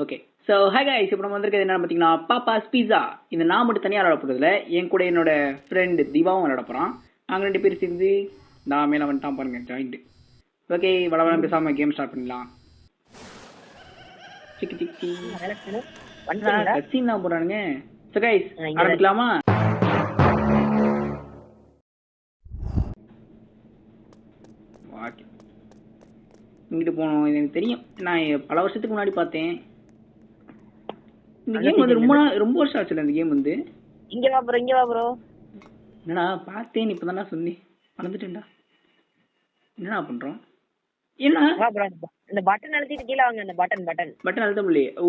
Okay. So hi guys, இப்போ நம்ம வந்திருக்கிறது என்ன பார்த்தீங்கன்னா பாப்பாஸ் பீஸா. இந்த நான் மட்டும் தனியாக விளாட போகிறதுல என் கூட என்னோட ஃப்ரெண்டு திவாவும் விளாட போகிறான். நாங்கள் 2 பேர் சேர்ந்து நான் மேலே வந்துட்டான் பாருங்க ஜாயிண்ட். ஓகே, வளவளம் பேசாமல் கேம் ஸ்டார்ட் பண்ணலாம். சிக்கி சிக்கி கட்சின் தான் போகிறானுங்க. ஸோ கைஸ் ஆரம்பிக்கலாமா? ஓகே, இங்கிட்டு போகணும். இது எனக்கு தெரியும், நான் பல வருஷத்துக்கு முன்னாடி பார்த்தேன். இந்த கேம் வந்து ரொம்ப வருஷம் ஆச்சுல இந்த கேம் வந்து. இங்க வா ப்ரோ. என்னடா பார்த்தேன் இப்பதான்டா சொன்னேன், மறந்துட்டேன்டா. என்னடா பண்றோம்? என்ன வா ப்ரோ, இந்த பட்டன் அழுத்திட்டு கீழ வாங்க. அந்த பட்டன் அழுத்த முடியல. ஓ,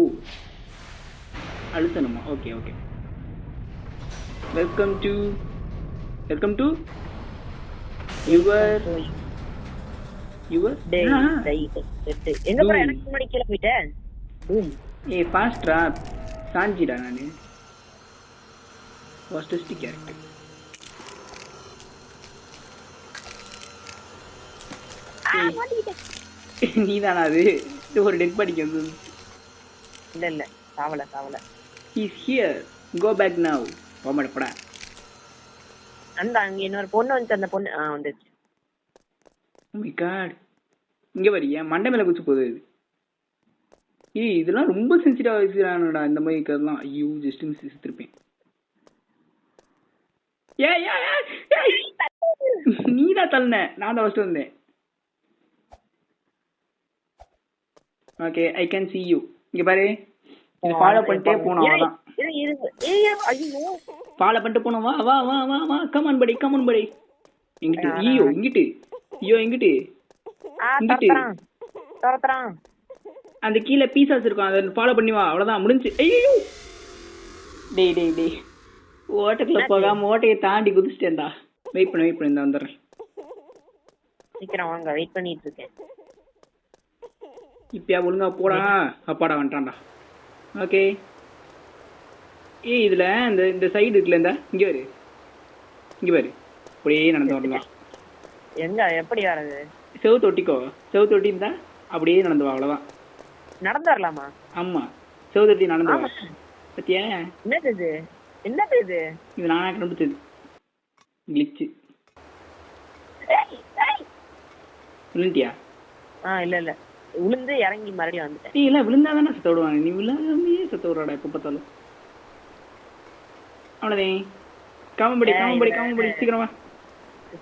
அழுத்தணுமா? Okay okay. Welcome to your day. எங்க ப்ரோ? எனக்கு முன்னாடி கீழ போயிட்டேன். ஏய் ஃபாஸ்ட்ரா சாஞ்சிடா. நானு ஃபாஸ்டஸ்ட் கேரக்டர். நீதானா அது? ஒரு டெட் பாடிக்கு வந்து இல்ல சாவல. He's here, go back now. போடா. அந்த அங்க இன்னொரு பொண்ணு வந்து, அந்த பொண்ணு வந்துச்சு. ஓ மை காட், இங்க வரியா? மண்டை மேல குச்சி போகுது இது. ஏய் இதெல்லாம் ரொம்ப சென்சிட்டிவா வச்சுக்கிறானுடா இந்த மாதிரி இருக்கிறதுலாம். ஐயோ, ஜஸ்ட் மிஸ் செத்துருப்பேன். நீதான் தள்ளன, நான் தான் ஃபர்ஸ்ட் வந்தேன். Okay, I can see you. இங்க பாரு, இது ஃபாலோ பண்ணிட்டே போணும். அதான் ஃபாலோ பண்ணிட்டு போணும். வா வா வா வா வா, கம் ஆன் படி. இங்கிட்டு இங்கிட்டு அந்த கீழே பீசாஸ் இருக்கும், அதை ஃபாலோ பண்ணி வா. அவ்வளவுதான், முடிஞ்சு. ஐயோ டேய் ஓட்டக்குள்ள போகாம ஓட்டையை தாண்டி குதிச்சிட்டேன்டா. வெயிட் பண்ண இந்த வந்துடுறேன். சீக்கிரம் வாங்க, வெயிட் பண்ணிட்டு இருக்கேன். இப்பயா ஒழுங்கா போடா. அப்பாடா வந்துட்டான்டா. ஓகே. ஏய் இதுல இந்த சைடு இருக்குல்ல, இங்க பாரு அப்படியே நடந்து வரலாம். எங்க எப்படி வர்றது? செவுத்து ஒட்டி இருந்தா அப்படியே நடந்து வா. அவ்வளவுதான், நடந்து வரலாமா? ஆமா, செவுத்து நடந்து வா. பத்தியா? என்னது இது நானா கண்டுபிடிச்சது. கிளிச்சு. விழுந்தியா? இல்ல உளுந்து இறங்கி மறுபடியும் வந்துட்டேன். இல்ல விழுந்தாதானே சத்த விடுவாங்க. நீ விழாமே சத்த விடுறாடா எப்ப பார்த்தாலும். அவ்வளவுதான். காமம்படி சீக்கிரமா.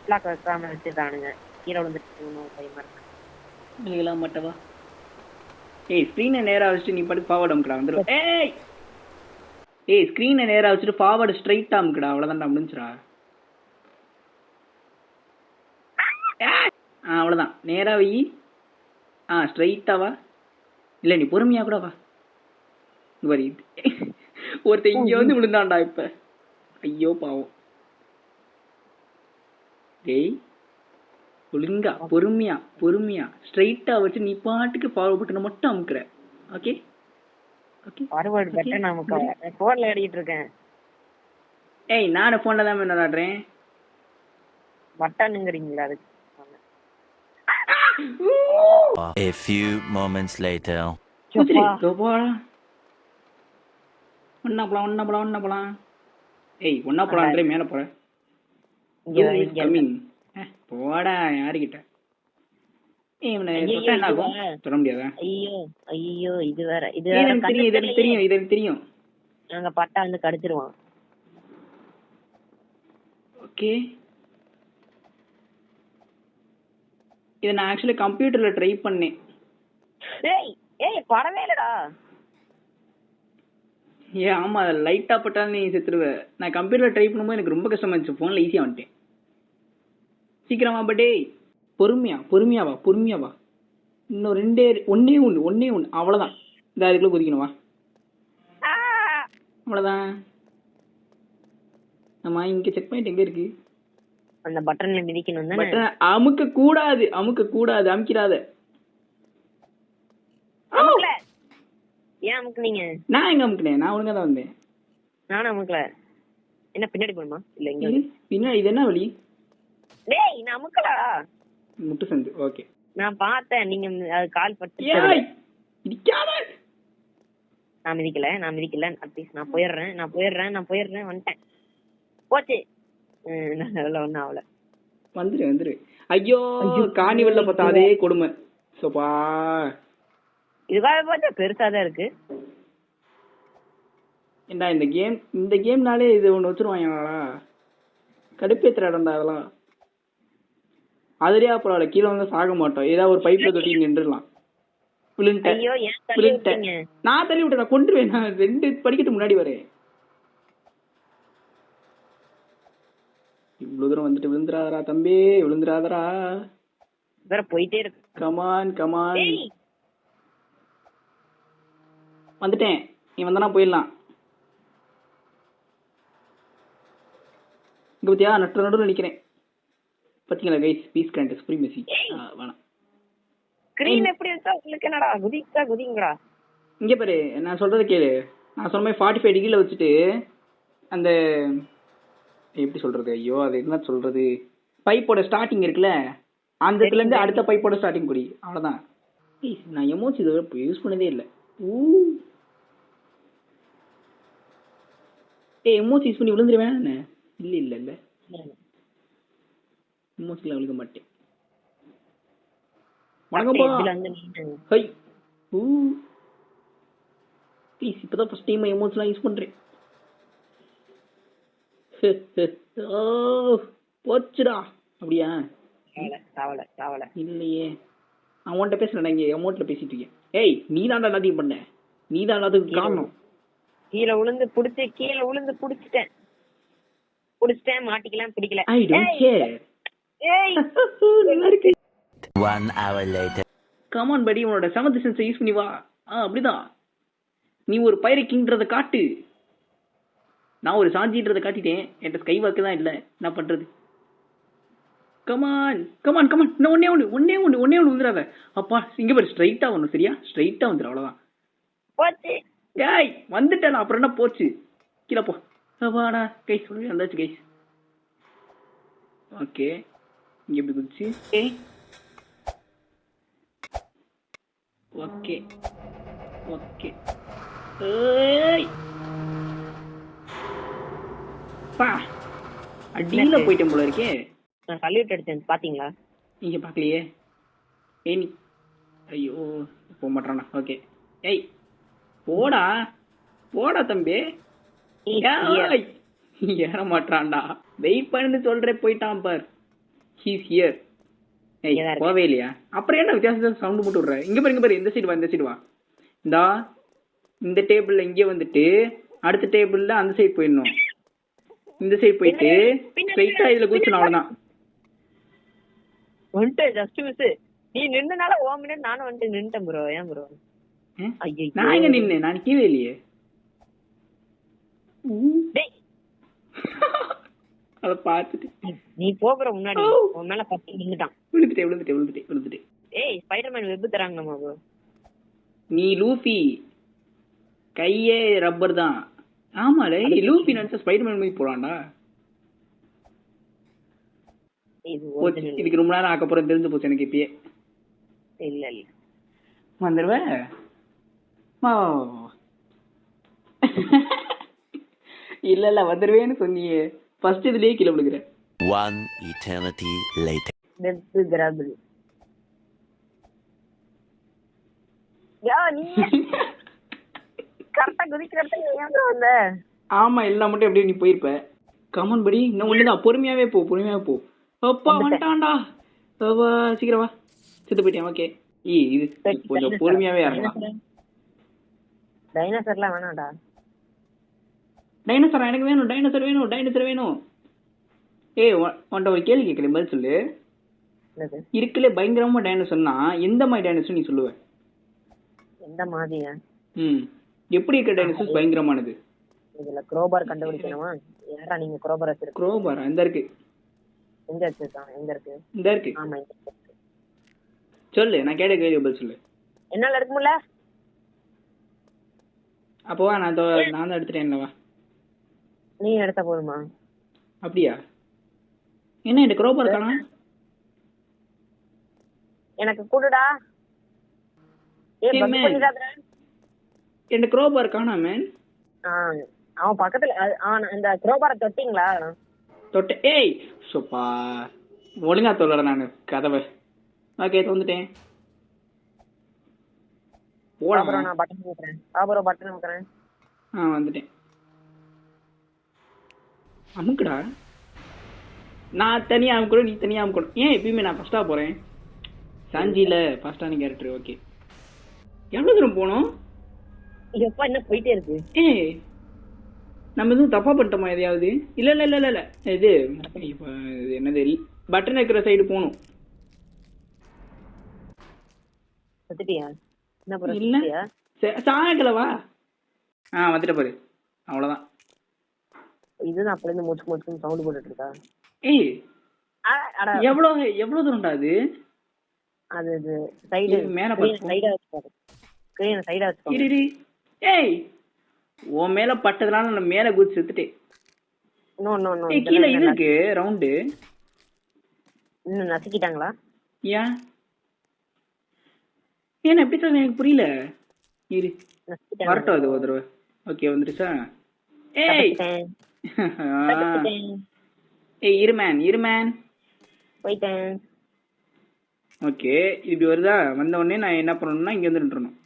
ஸ்லாக் வைக்காம வச்சிருக்கானுங்க. கீழே விழுந்துட்டு விழுகலாம் மாட்டவா. ஏய் ஸ்கிரீனை நேரா வச்சுட்டு நீ பாட்டு ஃபார்வர்ட் அமுக்கடா வந்துடும். ஏய் ஸ்கிரீனை நேரா வச்சுட்டு ஃபார்வர்டு ஸ்ட்ரைட்டா அமுக்கடா. அவ்வளவுதான்டா, முடிஞ்சுடா. அவ்வளவுதான், நேரா வை. ஸ்ட்ரைட்டா வா. இல்ல நீ பொறுமையா கூட வா. ஒருத்தர் இங்க வந்து விழுந்தான்டா இப்ப. ஐயோ பாவம். டேய் ஒழுங்கா பொறுமையா ஸ்ட்ரைட்டா வச்சு நீ பாட்டுக்கு ஃபார்வர்ட் பட்டனை மட்டும் அமுக்குற. ஓகே ஃபார்வர்ட் பட்டன் அமுக்க போன்ல ஏறிட்டு இருக்கேன். ஏய் நானே போன்ல தான் விளையாடுறேன். பட்டன்ங்கறீங்களா? அதுக்கு A few moments later. ஒன்னா போலாம். ஏய் ஒன்னா போலான்றே மேல போற. போடா யாருக்கிட்ட? சொல்ல முடியாதா? ஐயோ இது வேற. இது தெரியும். நாங்க பட்டா வந்து கடிச்சிருவான். ஓகே, இதை நான் ஆக்சுவலி கம்ப்யூட்டர்ல ட்ரை பண்ணேன். ஏய் படவே இல்லடா. ஆமா, லைட்டா பட்டாலும் நீ செத்துருவ. நான் கம்ப்யூட்டர்ல ட்ரை பண்ணும்போது எனக்கு ரொம்ப கஷ்டமா இருந்துச்சு. போன்ல ஈஸியா வந்துட்டேன். சீக்கிரமா பட்டே. பொறுமையா வா. இன்னும் ஒன்னே ஒண்ணு அவ்வளவுதான். இந்த அதுக்குள்ள குதிக்கணும். வா, அவ்வளவுதான். ஆமா, இங்க செக் பாயிண்ட் எங்க இருக்கு? அந்த பட்டன்ல மிதிக்கணும் தானே. பட்டன் அமுக்க கூடாது. அமுக்கிராத. ஏன் அமுக்குனீங்க? நான் எங்க அமுக்குனேன்? நான் ஒழுங்கா தான் வந்தேன். நானும் அமுக்கல. என்ன பின்னாடி போணுமா? இல்ல இங்க பின்னாடி. இது என்ன வழி? டேய் நான் அமுக்கலடா. முட்டு சந்து. ஓகே, நான் பார்த்தேன். நீங்க அது கால் பட்டு இடிக்காத. நான் மிதிக்கல அட்லீஸ்ட் நான் போயிடுறேன் வந்துட்டேன். போச்சு. நல்ல ஒண்ணும் ஆகல. வந்துரு. ஐயோ கார்னிவல்ல பார்த்தா அதே கொடுமை. சோப்பா இதுக்காக பார்த்தா பெருசாதான் இருக்கு. ஏண்டா இந்த கேம்னாலே இது ஒண்ணு வச்சிருவாங்களா? கடுப்பேத்துற இடம்டா அதெல்லாம். அதுலயே அப்புறம் கீழே வந்து சாக மாட்டோம். ஏதாவது ஒரு பைப்ல தொட்டி நின்றுடலாம். ஐயோ ஏன் தள்ளி விட்டீங்க? நான் தள்ளி விட்டேன். நான் கொண்டுருவேன். நான் 2 படிக்கட்டு முன்னாடி வரேன். இவ்வளவு தூரம் வந்துட்டு விழுந்துராதரா தம்பி, விழுந்துராதரா. வேற போயிட்டே இருக்கு. கமான் வந்துட்டேன். நீ வந்தனா போயிடலாம். இங்க பத்தியா நடுவில் நிக்கிறேன். பாத்தீங்களா கைஸ்? Peace current supremacy. வேணாம். ஸ்கிரீன் எப்படி வச்சா உங்களுக்கு என்னடா குதிங்கடா. இங்க பாரு, நான் சொல்றத கேளு. நான் சொன்ன மாதிரி 45 டிகிரில வச்சுட்டு அந்த எப்படி சொல்றது, ஐயோ அது என்ன சொல்றது, பைப்போட ஸ்டார்டிங் இருக்குல்ல, அந்த இடத்துல இருந்து அடுத்த பைப்போட ஸ்டார்டிங் குடி. அவ்வளவுதான். நான் எமோஜி யூஸ் பண்ணதே இல்லை. எமோஜி யூஸ் பண்ணி விழுந்துருவேன். இல்ல எமோஜில விழுக மாட்டேன். வணக்கம்பா. ஹை ப்ளீஸ், இப்பதான் ஃபர்ஸ்ட் டைம் எமோஜிலாம் யூஸ் பண்றேன். போச்சுடா. அப்படியா? இல்லையே, நான் உன்கிட்ட பேசுறேன். இங்க அமௌண்ட்ல பேசிட்டு இருக்கேன். ஏய் நீ தான்டா எல்லாத்தையும் பண்ண. நீ தான் எல்லாத்துக்கும் காரணம். கீழே விழுந்து புடிச்சிட்டேன். மாட்டிக்கலாம் பிடிக்கல. I don't care. ஏய் நல்லா இருக்கு. 1 hour later. கம் ஆன் படி, உன்னோட செவன்த் சென்ஸ் யூஸ் பண்ணி வா. அப்படிதான். நீ ஒரு பைரட் கிங்ன்றத காட்டு. நான் ஒரு சாஞ்சின்றத காட்டிட்டேன். என்கிட்ட ஸ்கை வாக்கு தான் இல்லை. என்ன பண்றது? கமான். இன்னும் ஒன்னே ஒன்று வந்துடாத. அப்பா இங்க பாரு, ஸ்ட்ரைட்டா வரணும். சரியா? ஸ்ட்ரைட்டா வந்துடும். அவ்வளவுதான். போச்சு. ஏய் வந்துட்டேன். அப்புறம் என்ன போச்சு? கீழே போ. வாடா கைஸ், வந்தாச்சு கைஸ். ஓகே, இங்க எப்படி குதிச்சு? ஓகே ஏய் பா, அடியில போயிட்டேன் போல இருக்கே. நான் சல்யூட் அடிச்சேன் பாத்தீங்களா? நீங்க பாக்கலையே. நீ ஐயோ போக மாட்டானா? ஓகே. ஏய் போடா தம்பி. ஏற மாட்டான்டா. வெயிட் பண்ணு சொல்றேன். போயிட்டான் பார். He's here. ஏய் போவே இல்லையா? அப்புறம் என்ன வித்தியாசம் சவுண்ட் போட்டு விடுற? இங்க பாரு இந்த சைடு வா. இந்தா இந்த டேபிள்ல இங்கே வந்துட்டு அடுத்த டேபிள்ல அந்த சைடு போயிடணும். இந்த சைடு போயிட்டு ஸ்ட்ரைட்டா இதுல குதிச்சணும். அவ்வளவுதான். Just miss. நீ நின்னனால 1 மினிட் நானும் வந்து நின்னுட்டேன் ப்ரோ. ஏன் ப்ரோ? நான் எங்க நின்னு? நான் கீழே இல்லையே. அத பாத்துட்டு நீ போகிற முன்னாடி உன் மேல பத்தி நின்னுட்டான். விழுந்துட்டேன். ஏய் ஸ்பைடர்மேன் வெப் தராங்கமா ப்ரோ. நீ லூஃபி கையே ரப்பர் தான். ஆமாடா, லூஃபி நினைச்சா ஸ்பைடர்மேன் மாதிரி போறான்டா. இதுக்கு ரொம்ப நேரம் ஆக்க போறேன் தெரிஞ்சு போச்சு எனக்கு இப்பயே. இல்ல வந்துருவேன். இல்ல வந்துருவேன்னு சொன்னியே. ஃபர்ஸ்ட் இதுலயே கீழே விழுகிறேன். 1 eternity later. ஆமா, எல்லாம் மட்டும் எப்படி நீ போயிருப்ப. கமன் படி, இன்னும் ஒண்ணுதான். பொறுமையாவே போ. அப்பா வந்துட்டான்டா. சீக்கிரம் வா. செத்து போயிட்டேன். ஓகே, இது கொஞ்சம் பொறுமையாவே இறங்கலாம். டைனோசர்லாம் வேணாம்டா. டைனோசர் எனக்கு வேணும். டைனோசர் வேணும். ஏய் உன்கிட்ட ஒரு கேள்வி கேட்கறேன், பதில் சொல்லு. இருக்குல்ல பயங்கரமா டைனோசர்னா எந்த மாதிரி டைனோசர் நீ சொல்லுவ? எந்த மாதிரியா? எப்படி இருக்க டைனோசர் பயங்கரமானது? இதுல குரோபார் கண்டுபிடிக்கணுமா? யாரா நீங்க குரோபார் வச்சிருக்க? குரோபார் இந்த இருக்கு. எங்க வச்சிருக்கான்? எங்க இருக்கு? இந்த இருக்கு. ஆமா, சொல்லு. நான் கேட்ட கேள்வி பதில் சொல்லு. என்னால எடுக்க முடியல. அப்போ வா, நான் தான் எடுத்துட்டேன். வா, நீ எடுத்த போதுமா? அப்படியா? என்ன இந்த குரோபார் காணோம்? எனக்கு கூடுடா. என் க்ரோபார் காணாம. அவன் பக்கத்துல இந்த குரோபார தொட்டிங்களா? தொட்ட. ஏய் சோப்பா, ஒழுங்கா தொல்லற நான் கதவை. ஓகே வந்துட்டேன். அப்புறம் நான் பட்டன் வைக்கிறேன். அப்புறம் பட்டன் வைக்கிறேன். வந்துட்டேன். அமுக்குடா. நான் தனியா அமுக்கணும், நீ தனியா அமுக்கணும். ஏன் எப்பயுமே நான் ஃபர்ஸ்டா போறேன்? சாஞ்சில ஃபர்ஸ்டான கேரக்டர். ஓகே, எவ்வளவு தூரம் போனோம்? எப்பா என்ன போயிட்டே இருக்கு. ஏய் நம்ம எதுவும் தப்பா பண்ணிட்டோமா எதையாவது? இல்ல இல்ல இல்ல இல்ல இது இப்ப இது என்னது, பட்டன் இருக்கிற சைடு போகணும். செத்துட்டியா? என்ன ப்ரோ இல்ல செத்துட்டியா? சாயக்கலவா? வந்துட்ட பாரு, அவ்வளவுதான். இதுதான் அப்பல இருந்து மூச்சு மூச்சுன்னு சவுண்ட் போட்டுட்டு இருக்கா. ஏய் எவ்வளவு தூரம்டா அது? அது சைடு மேல பாரு, சைடா வச்சுப்பாரு. ஸ்கிரீன் சைடா வச்சுப்பாரு. இரு. ஏய் உன் மேல பட்டதுனால நான் மேல குதிச்சு செத்துட்டேன். No no no. ஏய் கீழ இது இருக்கு ரவுண்ட். இன்னும் நசிக்கிட்டாங்களா? ஏன் ஏன் எப்படி சார் எனக்கு புரியல. இரு வரட்டும் அது ஒரு தடவை. ஓகே வந்துருச்சா? ஏய் ஏய் இருமேன் போயிட்டேன். ஓகே இப்படி வருதா? வந்த உடனே நான் என்ன பண்ணணும்னா இங்க வந்து நின்றணும்.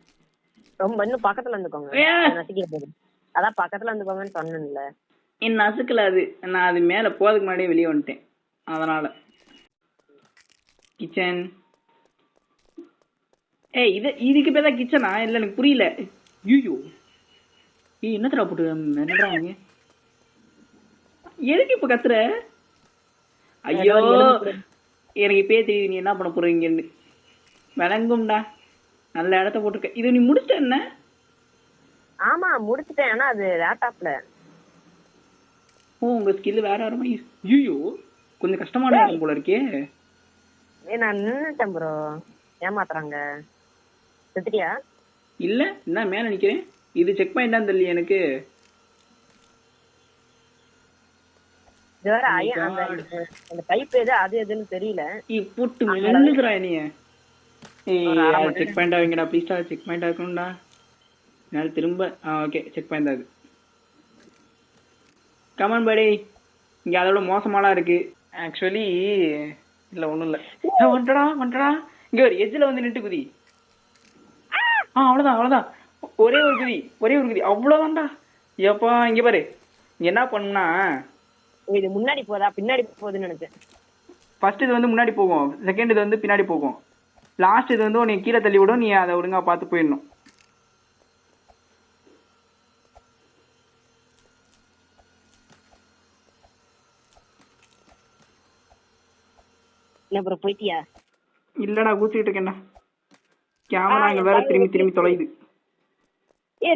ரொம்ப இன்னும் பக்கத்துல இருந்துக்கோங்க. நசிக்கிற போது அதான் பக்கத்துல இருந்துக்கோங்கன்னு சொன்னேன்ல. என் நசுக்கல அது, நான் அது மேல போறதுக்கு முன்னாடியே வெளியே வந்துட்டேன். அதனால கிச்சன். ஏய் இதுக்கு பேர் தான் கிச்சனா? இல்லை எனக்கு புரியல. ஐயோ என்னத்தடா போட்டு நின்றாங்க? எதுக்கு இப்ப கத்துற? ஐயோ எனக்கு இப்பயே தெரியுது நீ என்ன பண்ண போறீங்கன்னு. விளங்கும்டா, நல்ல இடத்த போட்டிருக்க. இது நீ முடிச்சிட்ட என்ன? ஆமா முடிச்சிட்டேன். ஆனா அது லேப்டாப்ல. உங்க ஸ்கில் வேற யாருமா? ஐயோ கொஞ்சம் கஷ்டமான இடம் போல இருக்கே. நான் நின்னுட்டேன் ப்ரோ. ஏமாத்துறாங்க. செத்துட்டியா? இல்ல என்ன மேல நிக்கிறேன். இது செக் பாயிண்டான்னு தெரியல எனக்கு. அந்த டைப் எது அது எதுன்னு தெரியல. போட்டு மெல்லுதுடா நீ. செக் பாயிண்டா வைங்கடா ப்ளீஸ்டா. செக் பாயிண்டா இருக்கணும்டா. என்னால திரும்ப ஓகே செக் பாயிண்ட் அது. கமான் படி. இங்க அதோட மோசமாலாம் இருக்கு ஆக்சுவலி. இல்ல ஒண்ணும் இல்ல. வந்துடா இங்க ஒரு எஜ்ஜில் வந்து நின்று குதி. அவ்வளவுதான். ஒரே ஒரு குதி அவ்வளவுதான்டா. ஏப்பா இங்க பாரு, இங்க என்ன பண்ணுனா இது முன்னாடி போதா பின்னாடி போகுதுன்னு நினைச்சேன். ஃபர்ஸ்ட் இது வந்து முன்னாடி போகும், செகண்ட் இது வந்து பின்னாடி போகும், லாஸ்ட் இது வந்து உன்னை கீழே தள்ளி விடும். நீ அதை ஒழுங்கா பார்த்து போயிடணும். அப்புறம் போயிட்டியா? இல்லடா கூச்சிட்டு இருக்கேன்டா. கேமரா இங்க வேற திரும்பி தொலையுது.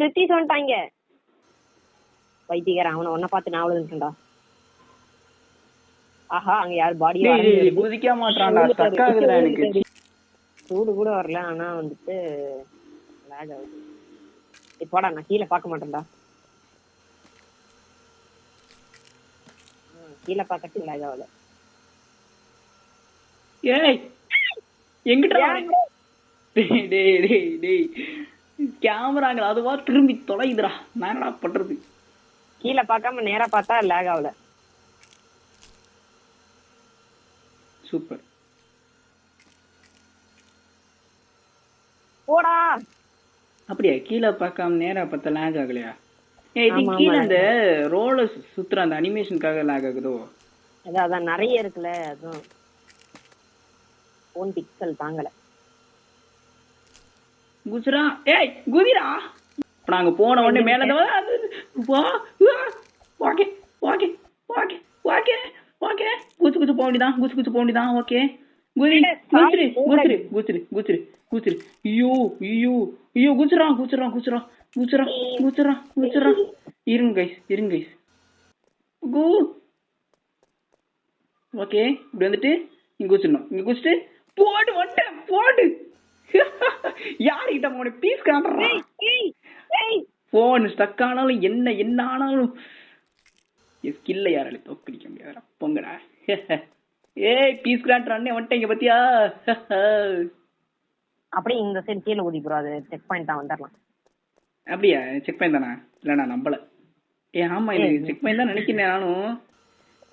ரித்தீஷ் வந்துட்டாங்க. பைத்தியக்காரன், அவனை ஒன்ன பார்த்து நான் அவ்வளவுடா. ஆஹா அங்க யார் பாடி குதிக்க மாட்டான்டா. ஸ்டக் ஆகுதுடா எனக்கு. சூடு கூட வரல, ஆனா வந்துட்டு லாக் ஆகுது. இப்போடா நான் கீழே பார்க்க மாட்டேன்டா. கீழே பார்க்கறது லாக் ஆகல. ஏய் எங்கிட்ட டேய் கேமராங்க அதுவா திரும்பி தொலையுதுடா. நான் என்னடா பண்றது? கீழே பார்க்காம நேரா பார்த்தா லாக் ஆகல. சூப்பர். போடா. அப்படியா? கீழே பார்க்காம நேரா பார்த்தா லாக் ஆகலையா? கீழே அந்த ரோலர் சுத்துற அந்த அனிமேஷனுக்காக லாக் ஆகுதோ? அதான் நிறைய இருக்குல்ல, அதுவும் போன் பிக்சல் தாங்கல. குஜரா குதிரா. நாங்க போன உடனே மேல குச்சு போக வேண்டியதான். ஓகே குச்சிரு. ஐயோ குச்சுரா. இருங்க கைஸ். ஓகே இப்படி வந்துட்டு இங்க குச்சிட்டு போடு. யாருகிட்ட போன பீஸ் காட்டுறா? போன் ஸ்டக் ஆனாலும் என்ன ஆனாலும் ஸ்கில்ல யாராலும் தோக்கடிக்க முடியாது. பொங்கடா. பீஸ் காட்டுறானே வந்துட்டீங்க பத்தியா? அப்படியே இந்த சைடு கீழே ஊதி ப்ரோ. அது செக் பாயிண்ட் தான் வந்துடலாம். அப்படியா செக் பாயிண்ட் தானா? இல்லை நான் நம்பலை. ஆமா இது செக் பாயிண்ட் தான் நினைக்கிறேன் நானும்.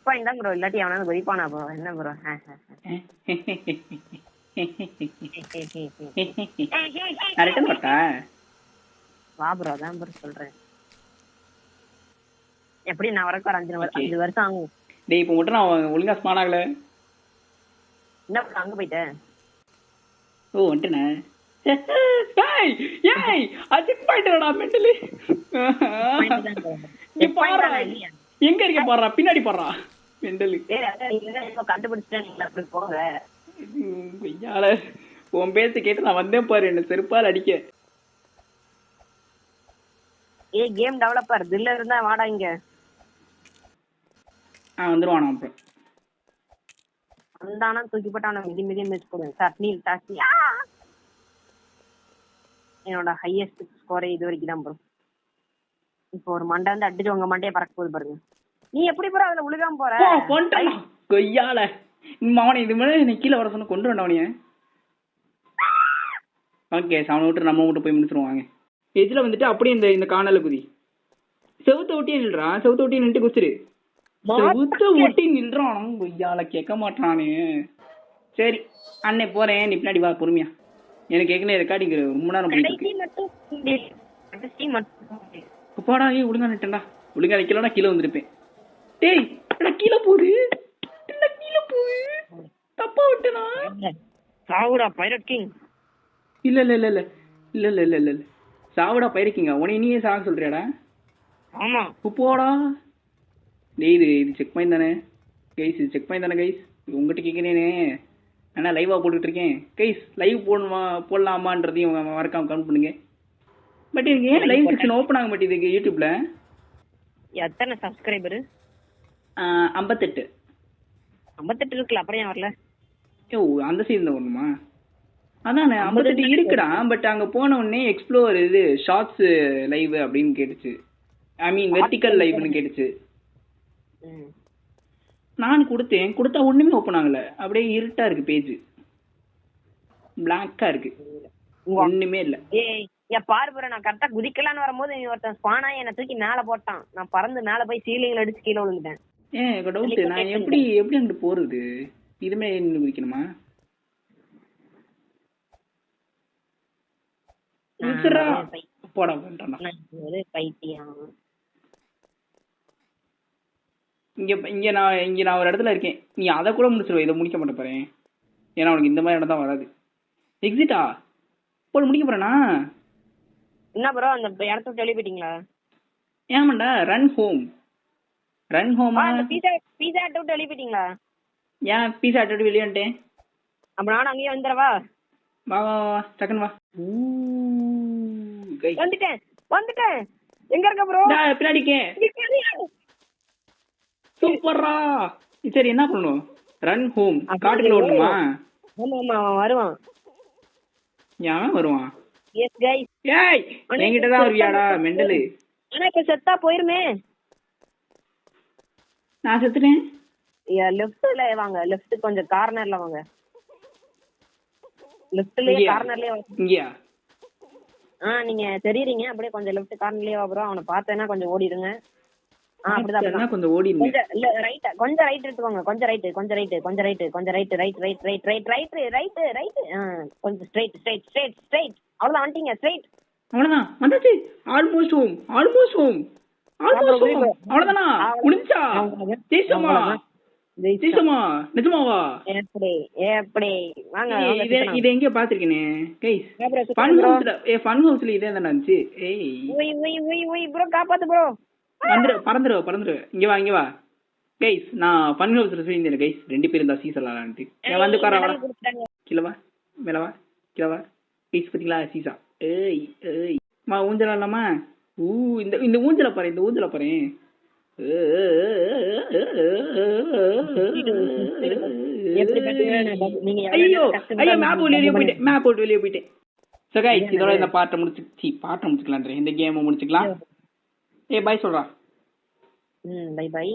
பாயிண்ட் தான் ப்ரோ, இல்லாட்டி அவனாவது குதிப்பானா ப்ரோ? என்ன ப்ரோ? நான் ரிட்டர்ன் பட்டா வா ப்ரோ, அதான் ப்ரோ சொல்றேன். எப்படி நான் வரக்கு ஒரு 5 வருஷம் ஆகும். டேய் இப்போ மட்டும் நான் ஒழுங்கா ஸ்பான் ஆகல. என்ன ப்ரோ அங்க போயிட்டேன்? ஓ வந்துட்டேனே. ஏய் ஏய் செக் பாயிண்ட்டா மெண்டலி. இங்க பாறா, எங்க இருக்க பாறா, பின்னாடி பாறா மெண்டலி. கண்டுபிடிச்சிட்டேன் அப்படி போங்க. ஐயால உன் பேச்சு கேட்டு நான் வந்தேன் பாரு, என்ன செருப்பால் அடிக்க. கேம் டெவலப்பர் தில்ல இருந்தா வாடா இங்க. வந்துருவானா அப்புறம் வந்தானா தூக்கி போட்டு அவனை மிதி மிதிச்சு போடுவேன். சட்னி டாஸ்னி என்னோட ஹையஸ்ட் ஸ்கோரே இது வரைக்கும் தான் ப்ரோ. இப்போ ஒரு மண்டை வந்து அடிச்சு உங்க மண்டையை பறக்க போகுது பாருங்க. நீ எப்படி ப்ரோ அதுல உழுகாம போற? கொய்யால மாவனை இது மேலே நீ கீழே வர சொன்ன கொண்டு வந்தவனைய. ஓகே அவனை விட்டு நம்ம விட்டு போய் முடிச்சிருவாங்க. எஜ்ல வந்துட்டு அப்படியே இந்த காணல குதி. செவுத்த ஒட்டியே நில்றான், செவுத்த ஒட்டியே நின்று குச்சிரு. செவுத்த ஒட்டி நில்றான் கொய்யால, கேட்க மாட்டானே. சரி அண்ணே போறேன், நீ பின்னாடி வா பொறுமையா. எனக்கு ஏற்கனவே ரெக்கார்டிங் ரொம்ப நேரம் போயிட்டு போடா. ஒழுங்கா நிட்டா, ஒழுங்கா நிக்கலன்னா கீழே வந்திருப்பேன். டேய் கீழே போகுது, கீழே போகுது, தப்பா விட்டனா? சாவுடா பைரட் கிங். இல்ல இல்ல இல்ல இல்ல இல்ல இல்ல இல்ல இல்ல சாவுடா பைரட் கிங்கா? உன்னை நீயே சாக சொல்றியாடா? ஆமா போடா. டேய் இது செக் பாயிண்ட் தானே கைஸ், இது செக் பாயிண்ட் தானே கைஸ்? உங்ககிட்ட கேட்குறேனே, ஆனால் லைவாக போட்டுக்கிட்டு இருக்கேன் கைஸ். லைவ் போடலாமான்றதையும் மறக்காம கமெண்ட் பண்ணுங்க. பட் எனக்கு ஏன் லைவ் செக்ஷன் ஓப்பன் ஆக மாட்டேங்குது யூடியூப்ல? எத்தனை சப்ஸ்கிரைபரு? 58. 58 இருக்குல்ல, அப்புறம் ஏன் வரல? ஓ அந்த சைடு தான் வரணுமா? அதானே 58 இருக்குடா. பட் அங்கே போன உடனே எக்ஸ்ப்ளோர் இது ஷார்ட்ஸ் லைவ் அப்படின்னு கேட்டுச்சு. ஐ மீன் வெர்டிக்கல் லைவ்னு கேட்டுச்சு. நான் கொடுத்தா ஒண்ணுமே ஓப்பன் ஆகல. அப்படியே இருட்டா இருக்கு, பேஜ் பிளாக்கா இருக்கு, ஒண்ணுமே இல்ல. பாரு ப்ரோ, நான் கரெக்டா குதிக்கலான்னு வரும்போது ஒருத்தன் ஸ்பானா என்ன தூக்கி மேல போட்டான். நான் பறந்து மேல போய் சீலிங்ல அடிச்சு கீழே விழுந்துட்டேன். டவுட், நான் எப்படி அங்கிட்டு போறது? இதுமே குதிக்கணுமா? போடா பைத்தியம். இங்க நான் ஒரு இடத்துல இருக்கேன். நீ அதை கூட முடிச்சிருவ, இதை முடிக்க மாட்டே பாரு. ஏன்னா உனக்கு இந்த மாதிரி இடம் தான் வராது. எக்ஸிட்டா போல முடிக்க போறேனா? என்ன ப்ரோ அந்த இடத்த விட்டு வெளியே போயிட்டீங்களா? ஏமாண்டா ரன் ஹோம். பீஸா ஹட் விட்டு வெளியே போயிட்டீங்களா? ஏன் பீஸா ஹட் விட்டு வெளியே வந்துட்டேன். அப்ப நானும் அங்கேயே வந்துடவா? வா வா வா டக்குன்னு வா. வந்துட்டேன். எங்க இருக்க ப்ரோ? பின்னாடி சூப்பர்ரா. சரி என்ன பண்ணணும்? Run home. காட்டுக்குள்ள ஓடணுமா? ஆமா வருவான். ஏன் வருவான்? S guys. ஏய் என்கிட்ட தான் வருவியாடா மெண்டலு? ஆனா இப்ப செத்தா போயிருமே. நான் செத்துட்டேன். லெஃப்ட்ல வாங்க, லெஃப்ட் கொஞ்சம் கார்னர்ல வாங்க. லெஃப்ட்லயே கார்னர்லயே வாங்க. இங்கயா? நீங்க தெரியுறீங்க, அப்படியே கொஞ்சம் லெஃப்ட் கார்னர்லயே வா ப்ரோ. அவனை பார்த்தேன்னா கொஞ்சம் ஓடிடுங்க. அப்படிதான் கொஞ்சம் ஓடிடுங்க. இல்ல ரைட், கொஞ்சம் ரைட் எடுத்துக்கோங்க. கொஞ்சம் ரைட் கொஞ்சம் ஸ்ட்ரைட். அவ்வளவுதான் வந்துட்டீங்க. ஸ்ட்ரைட் அவ்வளவுதான் வந்தாச்சு. Almost home. அவ்வளவுதானா? முடிஞ்சா? ஜெயிச்சோமா? நிஜமாவா? எப்படி வாங்க. இத எங்க பாத்திருக்கேனே கைஸ். ஃபன் ஹவுஸ்ல இதே தான இருந்துச்சு. ஏய் ப்ரோ காப்பாத்து ப்ரோ. பறந்துரு. இங்க வா கைஸ். நான் ஃபன் ஹவுஸ்ல சொல்லியிருந்தேன் கைஸ், 2 பேர் இருந்தா சீசா விளையாண்டு. வந்து உட்கார. கீழ வா, மேல வா, கீழ வா கைஸ். பாத்தீங்களா சீசா? ஏய் மா ஊஞ்சல் ஆடலாமா? இந்த ஊஞ்சல பாரு. ஐயோ மேப் வெளியே போயிட்டேன். சோ கைஸ் இதோட இந்த பாட்டை முடிச்சுக்கலாம். இந்த கேமை முடிச்சுக்கலாம். பாய் சொல்றா. பை.